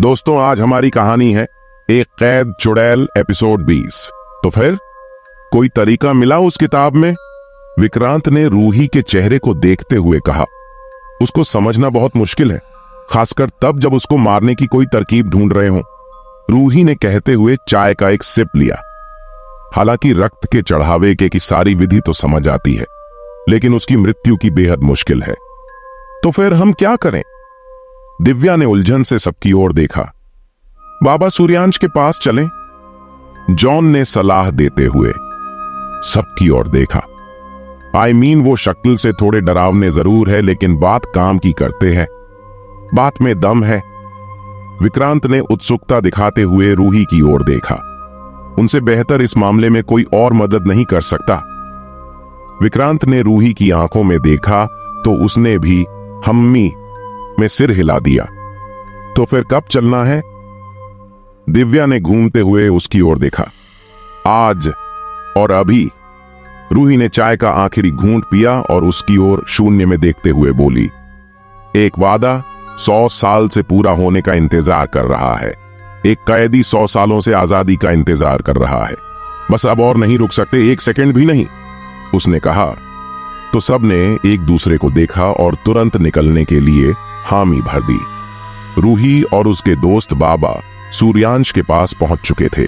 दोस्तों, आज हमारी कहानी है एक कैद चुड़ैल एपिसोड 20। तो फिर कोई तरीका मिला उस किताब में? विक्रांत ने रूही के चेहरे को देखते हुए कहा। उसको समझना बहुत मुश्किल है, खासकर तब जब उसको मारने की कोई तरकीब ढूंढ रहे हों। रूही ने कहते हुए चाय का एक सिप लिया। हालांकि रक्त के चढ़ावे की सारी विधि तो समझ आती है, लेकिन उसकी मृत्यु की बेहद मुश्किल है। तो फिर हम क्या करें? दिव्या ने उलझन से सबकी ओर देखा। बाबा सूर्यांश के पास चलें, जॉन ने सलाह देते हुए सबकी ओर देखा। वो शक्ल से थोड़े डरावने जरूर है, लेकिन बात काम की करते हैं, बात में दम है। विक्रांत ने उत्सुकता दिखाते हुए रूही की ओर देखा। उनसे बेहतर इस मामले में कोई और मदद नहीं कर सकता। विक्रांत ने रूही की आंखों में देखा तो उसने भी हम्मी में सिर हिला दिया। तो फिर कब चलना है? दिव्या ने घूमते हुए उसकी ओर देखा। आज और अभी। रूही ने चाय का आखिरी घूंट पिया और उसकी ओर शून्य में देखते हुए बोली, एक वादा 100 साल से पूरा होने का इंतजार कर रहा है। एक कैदी 100 सालों से आजादी का इंतजार कर रहा है। बस अब और नहीं रुक सकते, एक सेकंड भी नहीं, उसने कहा। तो सबने एक दूसरे को देखा और तुरंत निकलने के लिए हामी भर दी। रूही और उसके दोस्त बाबा सूर्यांश के पास पहुंच चुके थे,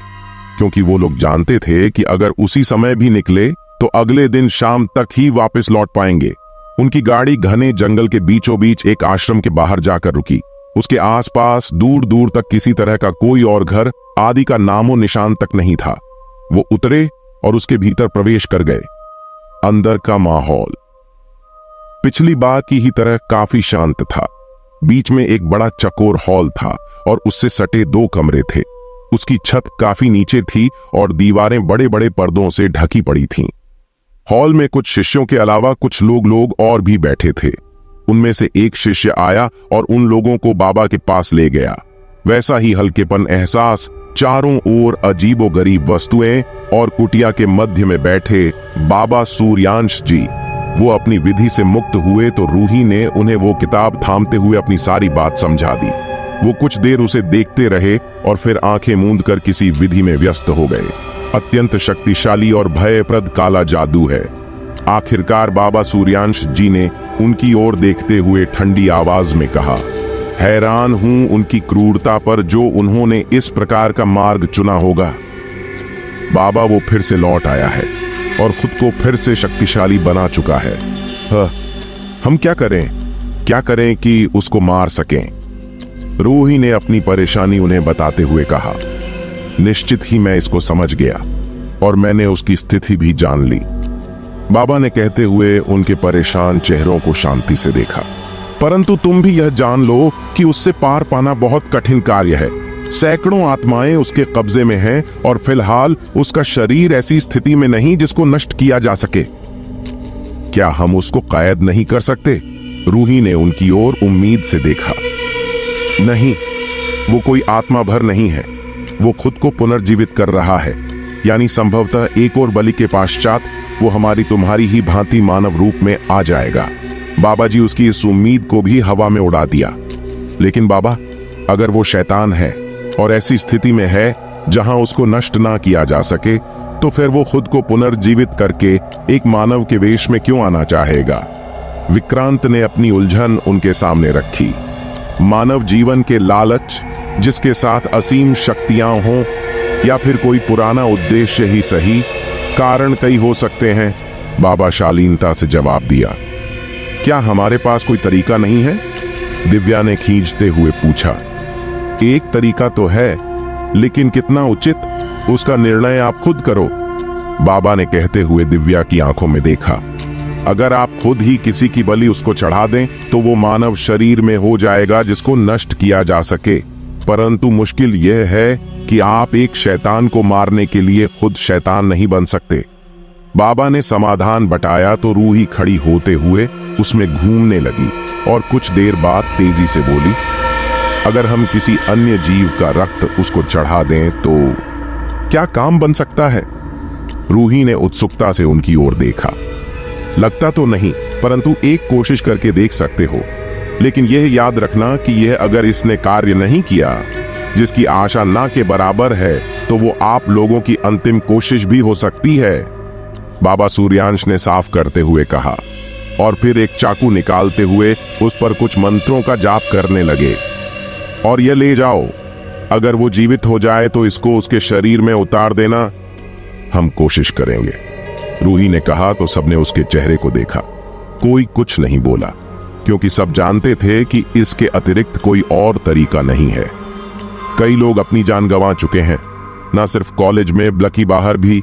क्योंकि वो लोग जानते थे कि अगर उसी समय भी निकले तो अगले दिन शाम तक ही वापस लौट पाएंगे। उनकी गाड़ी घने जंगल के बीचों बीच एक आश्रम के बाहर जाकर रुकी। उसके आसपास दूर दूर तक किसी तरह का कोई और घर आदि का नामो निशान तक नहीं था। वो उतरे और उसके भीतर प्रवेश कर गए। अंदर का माहौल पिछली बार की ही तरह काफी शांत था। बीच में एक बड़ा चकोर हॉल था और उससे सटे 2 कमरे थे। उसकी छत काफी नीचे थी और दीवारें बड़े बड़े पर्दों से ढकी पड़ी थीं। हॉल में कुछ शिष्यों के अलावा कुछ लोग और भी बैठे थे। उनमें से एक शिष्य आया और उन लोगों को बाबा के पास ले गया। वैसा ही हल्केपन एहसास, चारों ओर अजीबोगरीब वस्तुएं और कुटिया के मध्य में बैठे बाबा सूर्यांश जी। वो अपनी विधि से मुक्त हुए तो रूही ने उन्हें वो किताब थामते हुए अपनी सारी बात समझा दी। वो कुछ देर उसे देखते रहे और फिर आंखें मूंद कर किसी विधि में व्यस्त हो गए। अत्यंत शक्तिशाली और भयप्रद काला जादू है। आखिरकार बाबा सूर्यांश जी ने उनकी ओर देखते हुए ठंडी आवाज में कहा, हैरान हूं उनकी क्रूरता पर जो उन्होंने इस प्रकार का मार्ग चुना होगा। बाबा वो फिर से लौट आया है और खुद को फिर से शक्तिशाली बना चुका है। हम क्या करें कि उसको मार सकें? रूही ने अपनी परेशानी उन्हें बताते हुए कहा। निश्चित ही मैं इसको समझ गया और मैंने उसकी स्थिति भी जान ली, बाबा ने कहते हुए उनके परेशान चेहरों को शांति से देखा। परंतु तुम भी यह जान लो कि उससे पार पाना बहुत कठिन कार्य है। सैकड़ों आत्माएं उसके कब्जे में हैं और फिलहाल उसका शरीर ऐसी स्थिति में नहीं जिसको नष्ट किया जा सके। क्या हम उसको कैद नहीं कर सकते? रूही ने उनकी ओर उम्मीद से देखा। नहीं, वो कोई आत्मा भर नहीं है। वो खुद को पुनर्जीवित कर रहा है, यानी संभवतः एक और बलि के पश्चात वो हमारी तुम्हारी ही भांति मानव रूप में आ जाएगा। बाबा जी उसकी इस उम्मीद को भी हवा में उड़ा दिया। लेकिन बाबा, अगर वो शैतान है और ऐसी स्थिति में है जहां उसको नष्ट ना किया जा सके, तो फिर वो खुद को पुनर्जीवित करके एक मानव के वेश में क्यों आना चाहेगा? विक्रांत ने अपनी उलझन उनके सामने रखी। मानव जीवन के लालच, जिसके साथ असीम शक्तियां हों, या फिर कोई पुराना उद्देश्य ही सही, कारण कई हो सकते हैं, बाबा शालीनता से जवाब दिया। क्या हमारे पास कोई तरीका नहीं है? दिव्या ने खींचते हुए पूछा। एक तरीका तो है, लेकिन कितना उचित, उसका निर्णय आप खुद करो, बाबा ने कहते हुए दिव्या की आंखों में देखा। अगर आप खुद ही किसी की बलि उसको चढ़ा दें तो वो मानव शरीर में हो जाएगा जिसको नष्ट किया जा सके। परंतु मुश्किल यह है कि आप एक शैतान को मारने के लिए खुद शैतान नहीं बन सकते। बाबा ने समाधान बताया तो रूही खड़ी होते हुए उसमें घूमने लगी और कुछ देर बाद तेजी से बोली, अगर हम किसी अन्य जीव का रक्त उसको चढ़ा दें तो क्या काम बन सकता है? रूही ने उत्सुकता से उनकी ओर देखा। लगता तो नहीं, परंतु एक कोशिश करके देख सकते हो। लेकिन यह याद रखना कि यह अगर इसने कार्य नहीं किया जिसकी आशा ना के बराबर है तो वो आप लोगों की अंतिम कोशिश भी हो सकती है, बाबा सूर्यांश ने साफ करते हुए कहा, और फिर एक चाकू निकालते हुए उस पर कुछ मंत्रों का जाप करने लगे। और ये ले जाओ, अगर वो जीवित हो जाए तो इसको उसके शरीर में उतार देना, हम कोशिश करेंगे, रूही ने कहा। तो सबने उसके चेहरे को देखा। कोई कुछ नहीं बोला, क्योंकि सब जानते थे कि इसके अतिरिक्त कोई और तरीका नहीं है। कई लोग अपनी जान गंवा चुके हैं, ना सिर्फ कॉलेज में बल्कि बाहर भी,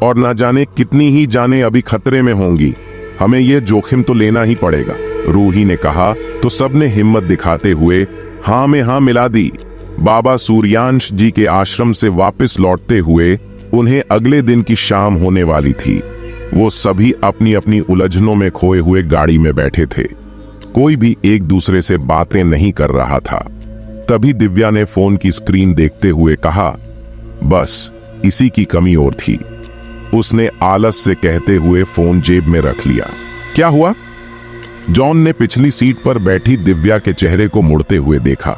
और ना जाने कितनी ही जानें अभी खतरे में होंगी। हमें यह जोखिम तो लेना ही पड़ेगा, रूही ने कहा। तो सबने हिम्मत दिखाते हुए हाँ में हाँ मिला दी। बाबा सूर्यांश जी के आश्रम से वापस लौटते हुए उन्हें अगले दिन की शाम होने वाली थी। वो सभी अपनी अपनी उलझनों में खोए हुए गाड़ी में बैठे थे। कोई भी एक दूसरे से बातें नहीं कर रहा था। तभी दिव्या ने फोन की स्क्रीन देखते हुए कहा, बस इसी की कमी और थी। उसने आलस से कहते हुए फोन जेब में रख लिया। क्या हुआ? जॉन ने पिछली सीट पर बैठी दिव्या के चेहरे को मुड़ते हुए देखा।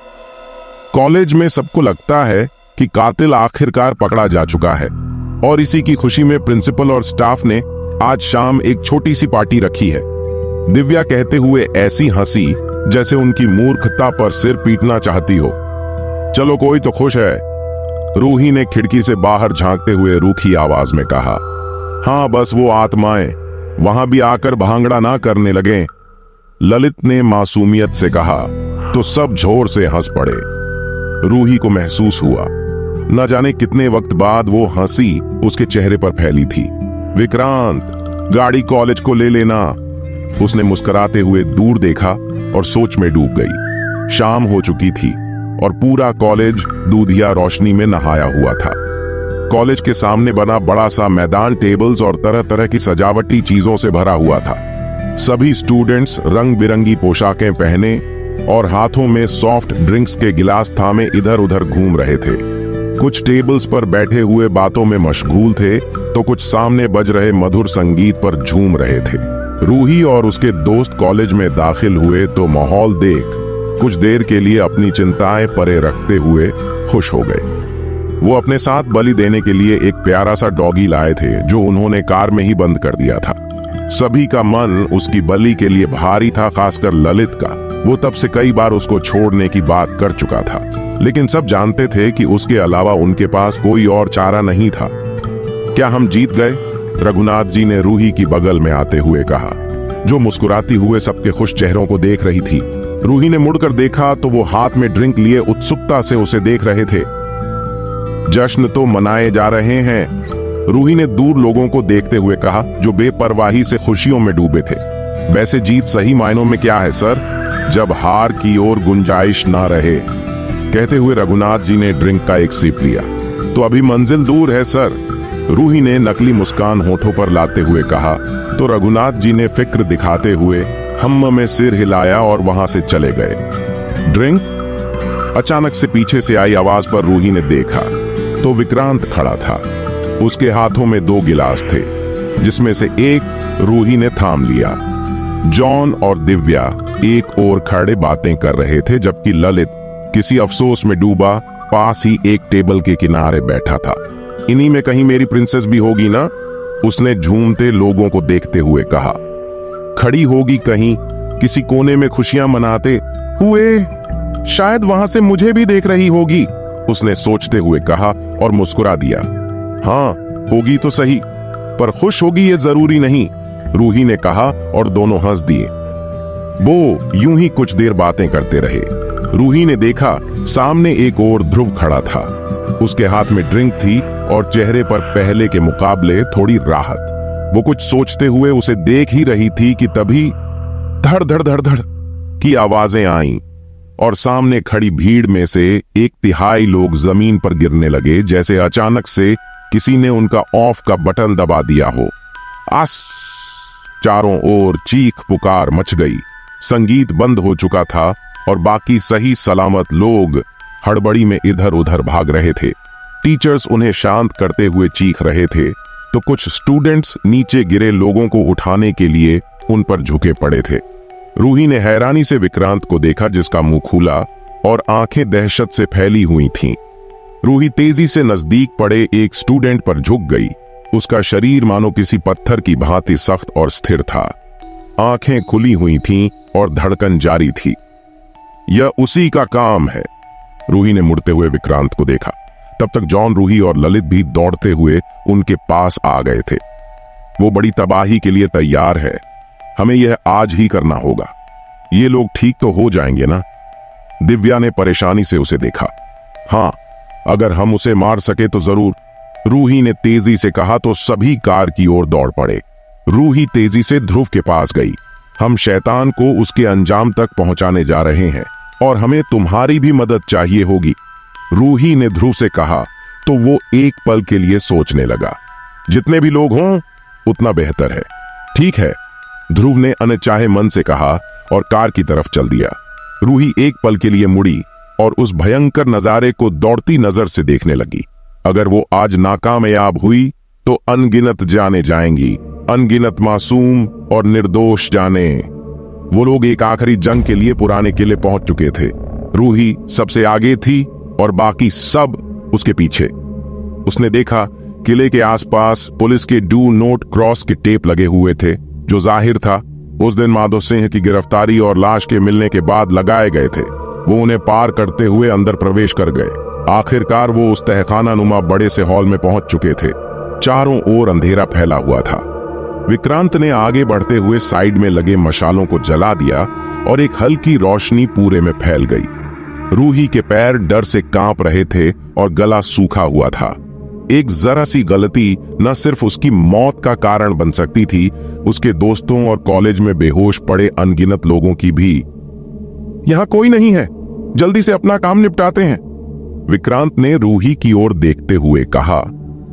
कॉलेज में सबको लगता है कि कातिल आखिरकार पकड़ा जा चुका है, और इसी की खुशी में प्रिंसिपल और स्टाफ ने आज शाम एक छोटी सी पार्टी रखी है। दिव्या कहते हुए ऐसी हंसी जैसे उनकी मूर्खता पर सिर पीटना चाहती हो। चलो कोई तो खुश है, रूही ने खिड़की से बाहर झांकते हुए रूखी आवाज में कहा। हाँ, बस वो आत्माएं वहां भी आकर भांगड़ा ना करने लगे, ललित ने मासूमियत से कहा। तो सब जोर से हंस पड़े। रूही को महसूस हुआ, न जाने कितने वक्त बाद वो हंसी उसके चेहरे पर फैली थी। विक्रांत, गाड़ी कॉलेज को ले लेना। उसने मुस्कुराते हुए दूर देखा और सोच में डूब गई। शाम हो चुकी थी और पूरा कॉलेज दूधिया रोशनी में नहाया हुआ था। कॉलेज के सामने बना बड़ा सा मैदान टेबल्स और तरह तरह की सजावटी चीजों से भरा हुआ था। सभी स्टूडेंट्स रंग बिरंगी पोशाकें पहने और हाथों में सॉफ्ट ड्रिंक्स के गिलास थामे इधर उधर घूम रहे थे। कुछ टेबल्स पर बैठे हुए बातों में मशगूल थे, तो कुछ सामने बज रहे मधुर संगीत पर झूम रहे थे। रूही और उसके दोस्त कॉलेज में दाखिल हुए तो माहौल देख कुछ देर के लिए अपनी चिंताएं परे रखते हुए खुश हो गए। वो अपने साथ बलि देने के लिए एक प्यारा सा डॉगी लाए थे, जो उन्होंने कार में ही बंद कर दिया था। सभी का मन उसकी बलि के लिए भारी था, खासकर ललित का। वो तब से कई बार उसको छोड़ने की बात कर चुका था, लेकिन सब जानते थे कि उसके अलावा उनके पास कोई और चारा नहीं था। क्या हम जीत गए? रघुनाथ जी ने रूही की बगल में आते हुए कहा, जो मुस्कुराती हुए सबके खुश चेहरों को देख रही थी। रूही ने मुड़कर देखा तो वो हाथ में ड्रिंक लिए उत्सुकता से उसे देख रहे थे। जश्न तो मनाए जा रहे हैं, रूही ने दूर लोगों को देखते हुए कहा, जो बेपरवाही से खुशियों में डूबे थे। वैसे जीत सही मायनों में क्या है सर, जब हार की ओर गुंजाइश ना रहे। कहते हुए रघुनाथ जी ने ड्रिंक का एक सिप लिया। तो अभी मंजिल दूर है सर, रूही ने नकली मुस्कान होठों पर लाते हुए कहा। तो रघुनाथ जी ने फिक्र दिखाते हुए हम्म में सिर हिलाया और वहां से चले गए। ड्रिंक? अचानक से पीछे से आई आवाज पर रूही ने देखा तो विक्रांत खड़ा था। उसके हाथों में 2 गिलास थे, जिसमें से एक रूही ने थाम लिया। जॉन और दिव्या एक ओर खड़े बातें कर रहे थे, जबकि ललित किसी अफसोस में डूबा पास ही एक टेबल के किनारे बैठा था। इन्हीं में कहीं मेरी प्रिंसेस भी होगी ना, उसने झूमते लोगों को देखते हुए कहा। खड़ी होगी कहीं किसी कोने में खुशियां मनाते हुए, शायद वहां से मुझे भी देख रही होगी, उसने सोचते हुए कहा और मुस्कुरा दिया। हाँ, होगी तो सही, पर खुश होगी ये जरूरी नहीं, रूही ने कहा और दोनों हंस दिए। वो यूं ही कुछ देर बातें करते रहे। रूही ने देखा सामने एक और ध्रुव खड़ा था। उसके हाथ में ड्रिंक थी और चेहरे पर पहले के मुकाबले थोड़ी राहत। वो कुछ सोचते हुए उसे देख ही रही थी कि तभी धड़ धड़ धड़ धड़ की आवाजें आईं और सामने खड़ी भीड़ में से 1/3 लोग जमीन पर गिरने लगे, जैसे अचानक से किसी ने उनका ऑफ का बटन दबा दिया हो। आस चारों ओर चीख पुकार मच गई। संगीत बंद हो चुका था और बाकी सही सलामत लोग हड़बड़ी में इधर उधर भाग रहे थे। टीचर्स उन्हें शांत करते हुए चीख रहे थे, तो कुछ स्टूडेंट्स नीचे गिरे लोगों को उठाने के लिए उन पर झुके पड़े थे। रूही ने हैरानी से विक्रांत को देखा, जिसका मुंह खुला और आंखें दहशत से फैली हुई थीं। रूही तेजी से नजदीक पड़े एक स्टूडेंट पर झुक गई। उसका शरीर मानो किसी पत्थर की भांति सख्त और स्थिर था। आंखें खुली हुई थीं और धड़कन जारी थी। यह उसी का काम है। रूही ने मुड़ते हुए विक्रांत को देखा। तब तक जॉन, रूही और ललित भी दौड़ते हुए उनके पास आ गए थे। वो बड़ी तबाही के लिए तैयार है। हमें यह आज ही करना होगा। ये लोग ठीक तो हो जाएंगे ना? दिव्या ने परेशानी से उसे देखा। हाँ, अगर हम उसे मार सके तो जरूर, रूही ने तेजी से कहा तो सभी कार की ओर दौड़ पड़े। रूही तेजी से ध्रुव के पास गई। हम शैतान को उसके अंजाम तक पहुंचाने जा रहे हैं और हमें तुम्हारी भी मदद चाहिए होगी, रूही ने ध्रुव से कहा। तो वो एक पल के लिए सोचने लगा। जितने भी लोग हों उतना बेहतर है। ठीक है, ध्रुव ने अनचाहे मन से कहा और कार की तरफ चल दिया। रूही एक पल के लिए मुड़ी और उस भयंकर नजारे को दौड़ती नजर से देखने लगी। अगर वो आज नाकामयाब हुई तो अनगिनत जाने जाएंगी, अनगिनत मासूम और निर्दोष जाने। वो लोग एक आखिरी जंग के लिए पुराने किले पहुंच चुके थे। रूही सबसे आगे थी और बाकी सब उसके पीछे। उसने देखा किले के आसपास पुलिस के डू नोट क्रॉस के टेप लगे हुए थे, जो जाहिर था उस दिन माधो सिंह की गिरफ्तारी और लाश के मिलने के बाद लगाए गए थे। वो उन्हें पार करते हुए अंदर प्रवेश कर गए। आखिरकार वो उस तहखाना नुमा बड़े से हॉल में पहुंच चुके थे। चारों ओर अंधेरा फैला हुआ था। विक्रांत ने आगे बढ़ते हुए साइड में लगे मशालों को जला दिया और एक हल्की रोशनी पूरे में फैल गई। रूही के पैर डर से कांप रहे थे और गला सूखा हुआ था। एक जरा सी गलती न सिर्फ उसकी मौत का कारण बन सकती थी, उसके दोस्तों और कॉलेज में बेहोश पड़े अनगिनत लोगों की भी। यहां कोई नहीं है, जल्दी से अपना काम निपटाते हैं, विक्रांत ने रूही की ओर देखते हुए कहा।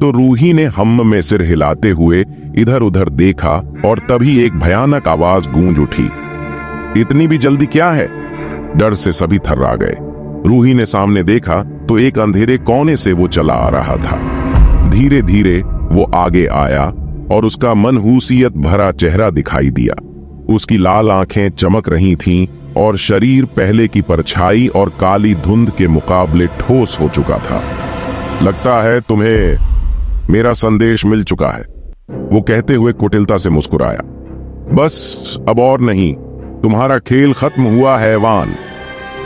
तो रूही ने हम्म में सिर हिलाते हुए इधर उधर देखा और तभी एक भयानक आवाज गूंज उठी। इतनी भी जल्दी क्या है? डर से सभी थर्रा गए। रूही ने सामने देखा तो एक अंधेरे कोने से वो चला आ रहा था। धीरे धीरे वो आगे आया और उसका मनहूसियत भरा चेहरा दिखाई दिया। उसकी लाल आंखें चमक रही थीं और शरीर पहले की परछाई और काली धुंध के मुकाबले ठोस हो चुका था। लगता है तुम्हें मेरा संदेश मिल चुका है, वो कहते हुए कुटिलता से मुस्कुराया। बस अब और नहीं, तुम्हारा खेल खत्म हुआ हैवान,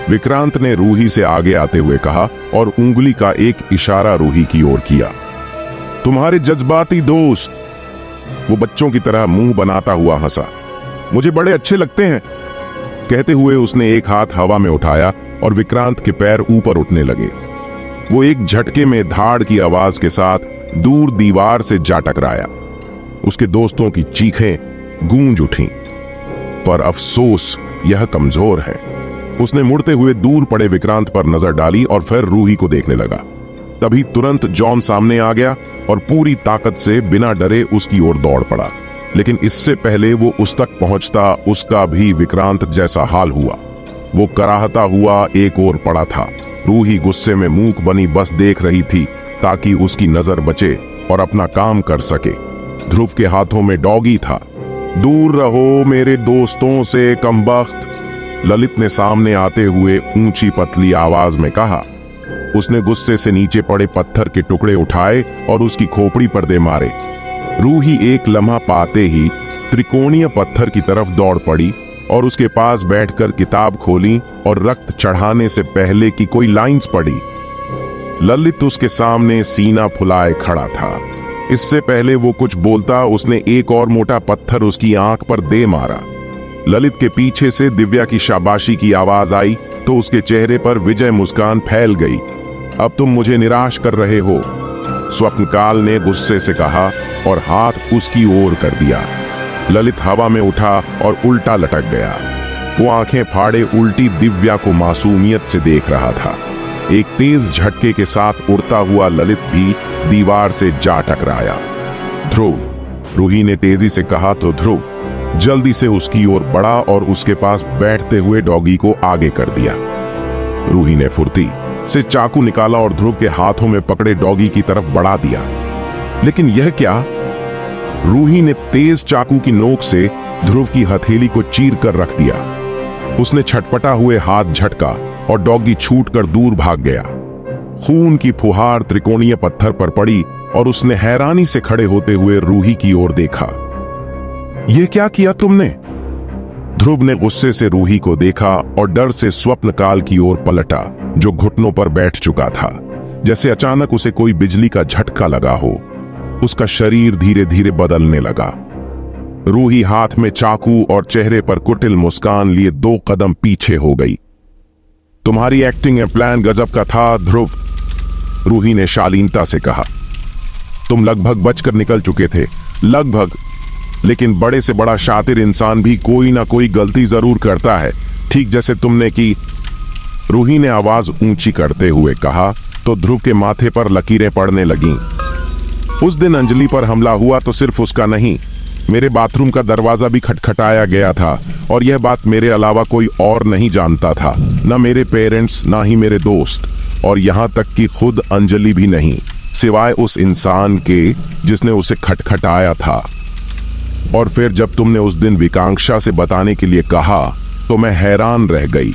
विक्रांत ने रूही से आगे आते हुए कहा और उंगली का एक इशारा रूही की ओर किया। तुम्हारे जज्बाती दोस्त, वो बच्चों की तरह मुंह बनाता हुआ हंसा। मुझे बड़े अच्छे लगते हैं, कहते हुए उसने एक हाथ हवा में उठाया और विक्रांत के पैर ऊपर उठने लगे। वो एक झटके में धाड़ की आवाज के साथ दूर दीवार से जा टकराया। उसके दोस्तों की चीखें गूंज उठीं, पर अफसोस यह कमजोर है। उसने मुड़ते हुए दूर पड़े विक्रांत पर नजर डाली और फिर रूही को देखने लगा। तभी तुरंत जॉन सामने आ गया और पूरी ताकत से बिना डरे उसकी ओर दौड़ पड़ा। लेकिन इससे पहले वो उस तक पहुंचता, उसका भी विक्रांत जैसा हाल हुआ। वो कराहता हुआ एक ओर पड़ा था। रूही गुस्से में मूक बनी बस देख रही थी ताकि उसकी नजर बचे और अपना काम कर सके। ध्रुव के हाथों में डॉगी था। दूर रहो मेरे दोस्तों से कमबख्त, ललित ने सामने आते हुए ऊंची पतली आवाज में कहा। उसने गुस्से से नीचे पड़े पत्थर के टुकड़े उठाए और उसकी खोपड़ी पर दे मारे। रूही एक लम्हा पाते ही त्रिकोणीय पत्थर की तरफ दौड़ पड़ी और उसके पास बैठकर किताब खोली और रक्त चढ़ाने से पहले की कोई लाइंस पढ़ी। ललित उसके सामने सीना फुलाए खड़ा था। इससे पहले वो कुछ बोलता, उसने एक और मोटा पत्थर उसकी आंख पर दे मारा। ललित के पीछे से दिव्या की शाबाशी की आवाज आई तो उसके चेहरे पर विजय मुस्कान फैल गई। अब तुम मुझे निराश कर रहे हो, स्वप्नकाल ने गुस्से से कहा और हाथ उसकी ओर कर दिया। ललित हवा में उठा और उल्टा लटक गया। वो आंखें फाड़े उल्टी दिव्या को मासूमियत से देख रहा था। एक तेज झटके के साथ उड़ता हुआ ललित भी दीवार से जा टकराया। ध्रुव, रूही ने तेजी से कहा तो ध्रुव जल्दी से उसकी ओर बढ़ा और उसके पास बैठते हुए डॉगी को आगे कर दिया। रूही ने फुर्ती से चाकू निकाला और ध्रुव के हाथों में पकड़े डॉगी की तरफ बढ़ा दिया। लेकिन यह क्या? रूही ने तेज चाकू की नोक से ध्रुव की हथेली को चीर कर रख दिया। उसने छटपटा हुए हाथ झटका और डॉगी छूटकर दूर भाग गया। खून की फुहार त्रिकोणीय पत्थर पर पड़ी और उसने हैरानी से खड़े होते हुए रूही की ओर देखा। यह क्या किया तुमने? ध्रुव ने गुस्से से रूही को देखा और डर से स्वप्न काल की ओर पलटा, जो घुटनों पर बैठ चुका था, जैसे अचानक उसे कोई बिजली का झटका लगा हो। उसका शरीर धीरे धीरे बदलने लगा। रूही हाथ में चाकू और चेहरे पर कुटिल मुस्कान लिए 2 कदम पीछे हो गई। तुम्हारी एक्टिंग या प्लान गजब का था ध्रुव, रूही ने शालीनता से कहा। तुम लगभग बचकर निकल चुके थे, लगभग, लेकिन बड़े से बड़ा शातिर इंसान भी कोई ना कोई गलती जरूर करता है, ठीक जैसे तुमने की। रूही ने आवाज ऊंची करते हुए कहा तो ध्रुव के माथे पर लकीरें पड़ने लगीं। उस दिन अंजलि पर हमला हुआ तो सिर्फ उसका नहीं, मेरे बाथरूम का दरवाजा भी खटखटाया गया था, और यह बात मेरे अलावा कोई और नहीं जानता था, ना मेरे पेरेंट्स, ना ही मेरे दोस्त, और यहां तक कि खुद अंजलि भी नहीं, सिवाय उस इंसान के जिसने उसे खटखटाया था। और फिर जब तुमने उस दिन विकांक्षा से बताने के लिए कहा तो मैं हैरान रह गई।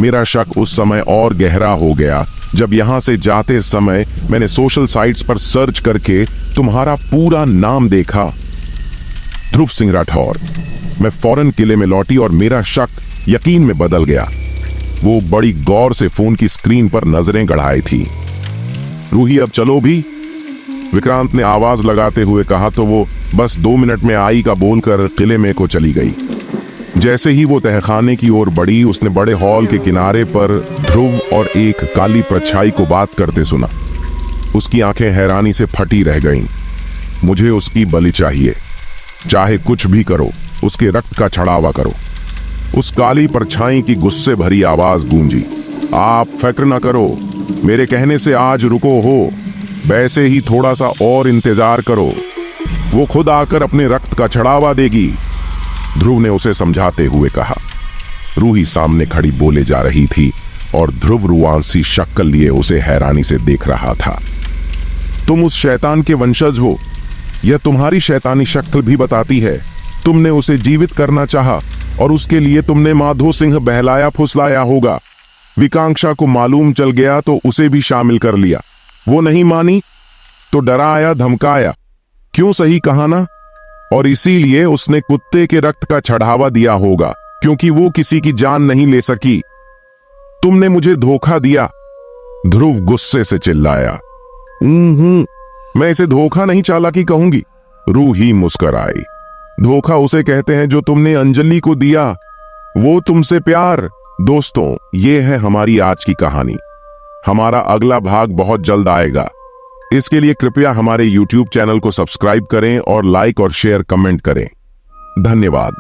मेरा शक उस समय और गहरा हो गया जब यहां से जाते समय मैंने सोशल साइट्स पर सर्च करके तुम्हारा पूरा नाम देखा, ध्रुव सिंह राठौर। मैं फौरन किले में लौटी और मेरा शक यकीन में बदल गया। वो बड़ी गौर से फोन की स्क्रीन पर नजरें गड़ाई थी। रूही अब चलो भी, विक्रांत ने आवाज लगाते हुए कहा तो वो बस 2 मिनट में आई का बोलकर किले में को चली गई। जैसे ही वो तहखाने की ओर बढ़ी, उसने बड़े हॉल के किनारे पर ध्रुव और एक काली परछाई को बात करते सुना। उसकी आंखें हैरानी से फटी रह गईं। मुझे उसकी बलि चाहिए, चाहे कुछ भी करो, उसके रक्त का छड़ावा करो। उस काली परछाई की गुस्से भरी आवाज गूंजी। आप फिक्र न करो, मेरे कहने से आज रुको हो, वैसे ही थोड़ा सा और इंतजार करो, वो खुद आकर अपने रक्त का छड़ावा देगी, ध्रुव ने उसे समझाते हुए कहा। रूही सामने खड़ी बोले जा रही थी और ध्रुव रुआंसी शक्ल लिए उसे हैरानी से देख रहा था। तुम उस शैतान के वंशज हो, यह तुम्हारी शैतानी शक्ल भी बताती है। तुमने उसे जीवित करना चाहा और उसके लिए तुमने माधो सिंह बहलाया फुसलाया होगा। विकांक्षा को मालूम चल गया तो उसे भी शामिल कर लिया। वो नहीं मानी तो डराया धमकाया, क्यों सही कहा ना? और इसीलिए उसने कुत्ते के रक्त का चढ़ावा दिया होगा, क्योंकि वो किसी की जान नहीं ले सकी। तुमने मुझे धोखा दिया, ध्रुव गुस्से से चिल्लाया। मैं इसे धोखा नहीं चालाकी कहूंगी, रूही मुस्कुराई। धोखा उसे कहते हैं जो तुमने अंजलि को दिया, वो तुमसे प्यार। दोस्तों, ये है हमारी आज की कहानी। हमारा अगला भाग बहुत जल्द आएगा। इसके लिए कृपया हमारे YouTube चैनल को सब्सक्राइब करें और लाइक और शेयर कमेंट करें। धन्यवाद।